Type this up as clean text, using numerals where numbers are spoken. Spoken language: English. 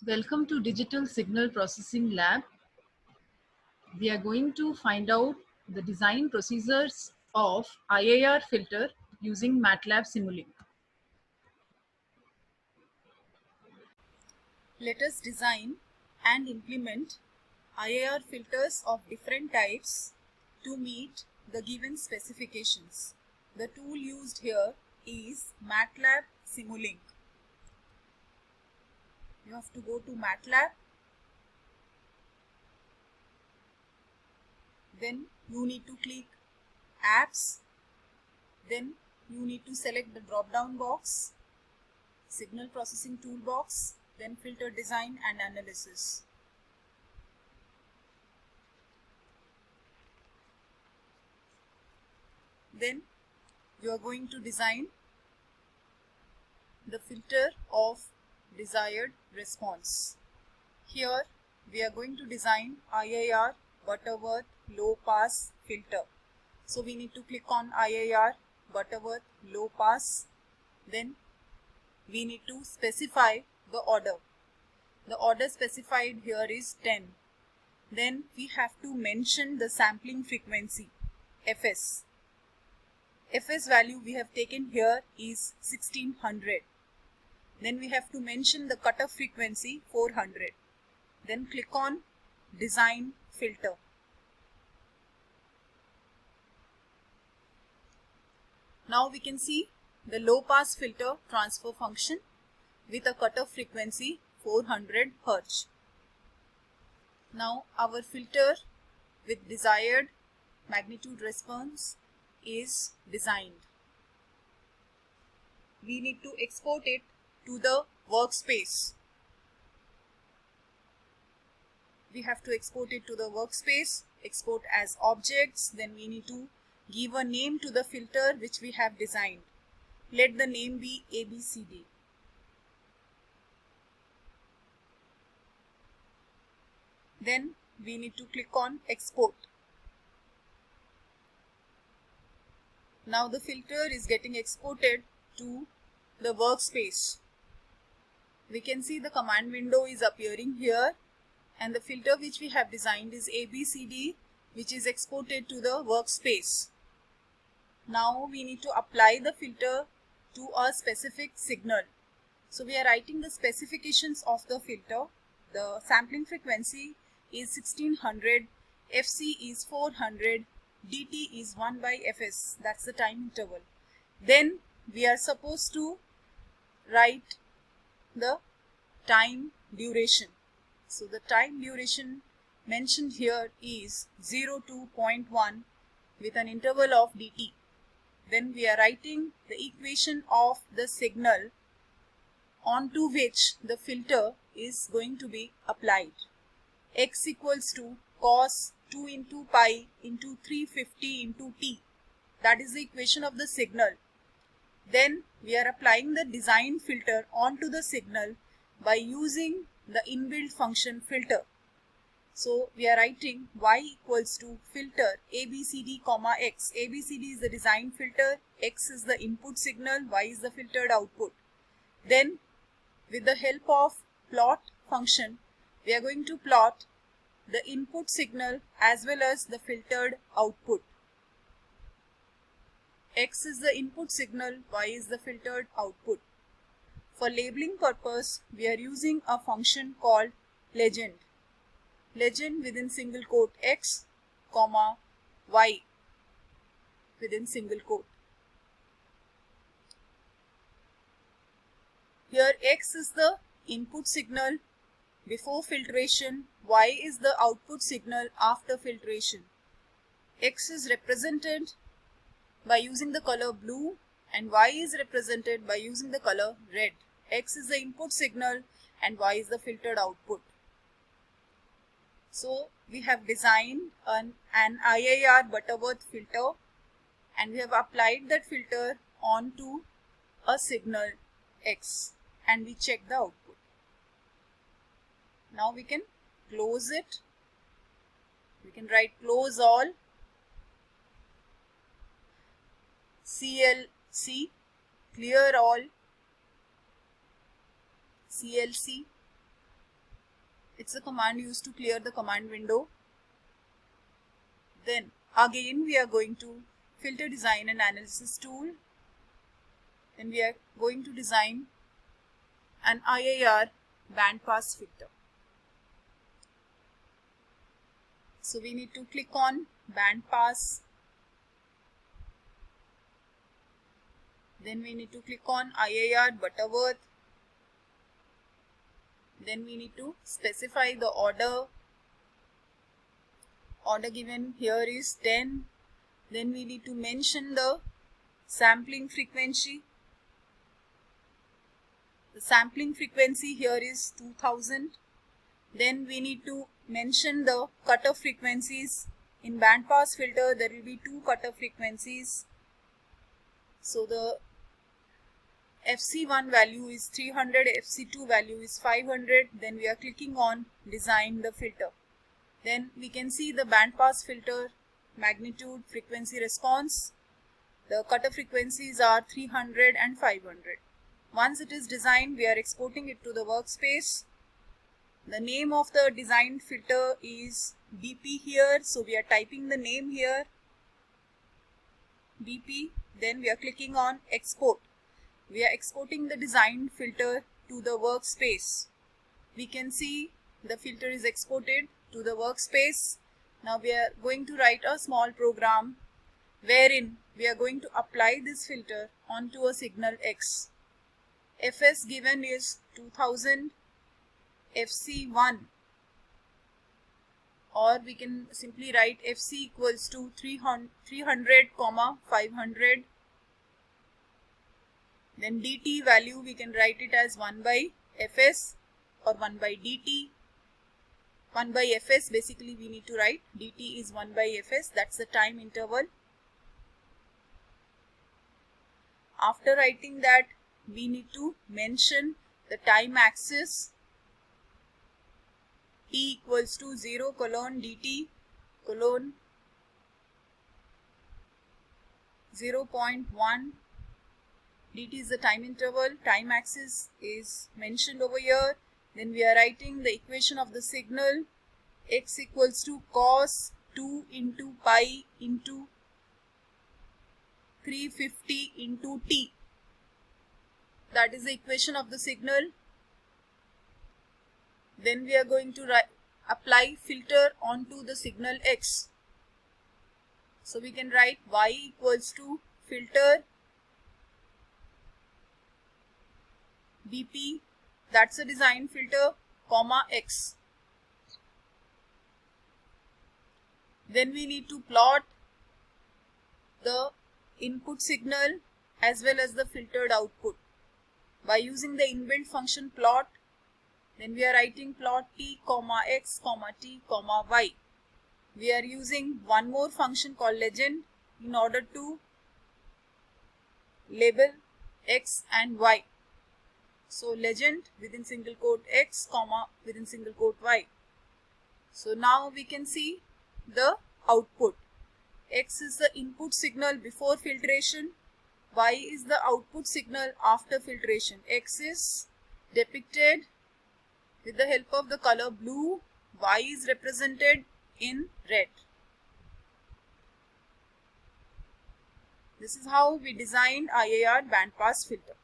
Welcome to Digital Signal Processing Lab. We are going to find out the design procedures of IAR filter using MATLAB Simulink. Let us design and implement IAR filters of different types to meet the given specifications. The tool used here is MATLAB Simulink. You have to go to MATLAB, then you need to click Apps, then you need to select the drop down box, Signal Processing Toolbox, then Filter Design and Analysis. Then you are going to design the filter of desired response. Here we are going to design IAR Butterworth low pass filter. So we need to click on IAR Butterworth low pass. Then we need to specify the order. The order specified here is 10. Then we have to mention the sampling frequency Fs. Fs value we have taken here is 1600. Then we have to mention the cutoff frequency 400. Then click on Design Filter. Now we can see the low pass filter transfer function with a cutoff frequency 400 Hz. Now our filter with desired magnitude response is designed. We need to export it to the workspace. We have to export it to the workspace, export as objects, then we need to give a name to the filter which we have designed. Let the name be ABCD. Then we need to click on export. Now the filter is getting exported to the workspace. We can see the command window is appearing here, and the filter which we have designed is ABCD, which is exported to the workspace. Now we need to apply the filter to a specific signal. So we are writing the specifications of the filter. The sampling frequency is 1600, Fc is 400, dt is 1 by Fs, that's the time interval. Then we are supposed to write the time duration. So the time duration mentioned here is 0 to 0.1 with an interval of dt. Then we are writing the equation of the signal onto which the filter is going to be applied. X equals to cos 2 into pi into 350 into t. That is the equation of the signal. Then we are applying the design filter onto the signal by using the inbuilt function filter. So we are writing y equals to filter ABCD comma x. ABCD is the design filter, x is the input signal, y is the filtered output. Then with the help of plot function, we are going to plot the input signal as well as the filtered output. X is the input signal, y is the filtered output. For labeling purpose, we are using a function called legend. Legend within single quote x, comma, y within single quote. Here x is the input signal before filtration, y is the output signal after filtration. X is represented by using the color blue and y is represented by using the color red. X is the input signal and y is the filtered output. So we have designed an IAR Butterworth filter and we have applied that filter onto a signal X and we check the output. Now we can close it. We can write close all, CLC, clear all, CLC, It's a command used to clear the command window. Then again we are going to filter design and analysis tool. Then we are going to design an IIR bandpass filter. So we need to click on bandpass. Then we need to click on IIR Butterworth. Then we need to specify the order. Order given here is 10. Then we need to mention the sampling frequency. The sampling frequency here is 2000. Then we need to mention the cutoff frequencies. In bandpass filter there will be two cutoff frequencies. So the FC1 value is 300, FC2 value is 500. Then we are clicking on design the filter. Then we can see the bandpass filter magnitude, frequency response. The cutoff frequencies are 300 and 500. Once it is designed, we are exporting it to the workspace. The name of the designed filter is BP here. So we are typing the name here, BP. Then we are clicking on export. We are exporting the designed filter to the workspace. We can see the filter is exported to the workspace. Now we are going to write a small program wherein we are going to apply this filter onto a signal X. Fs given is 2000, Fc1, or we can simply write Fc equals to 300, 500. Then dt value we can write it as 1 by Fs or 1 by dt. 1 by Fs basically we need to write, dt is 1 by Fs, that's the time interval. After writing that, we need to mention the time axis. T equals to 0 colon dt colon 0.1. dt is the time interval, time axis is mentioned over here. Then we are writing the equation of the signal, x equals to cos 2 into pi into 350 into t. That is the equation of the signal. Then we are going to apply filter onto the signal X. So we can write y equals to filter BP, that's a design filter, comma X. Then we need to plot the input signal as well as the filtered output by using the inbuilt function plot. Then we are writing plot t comma x comma t comma y. We are using one more function called legend in order to label x and y. So legend within single quote x comma within single quote y. So now we can see the output. X is the input signal before filtration, y is the output signal after filtration. X is depicted with the help of the color blue, y is represented in red. This is how we designed IIR bandpass filter.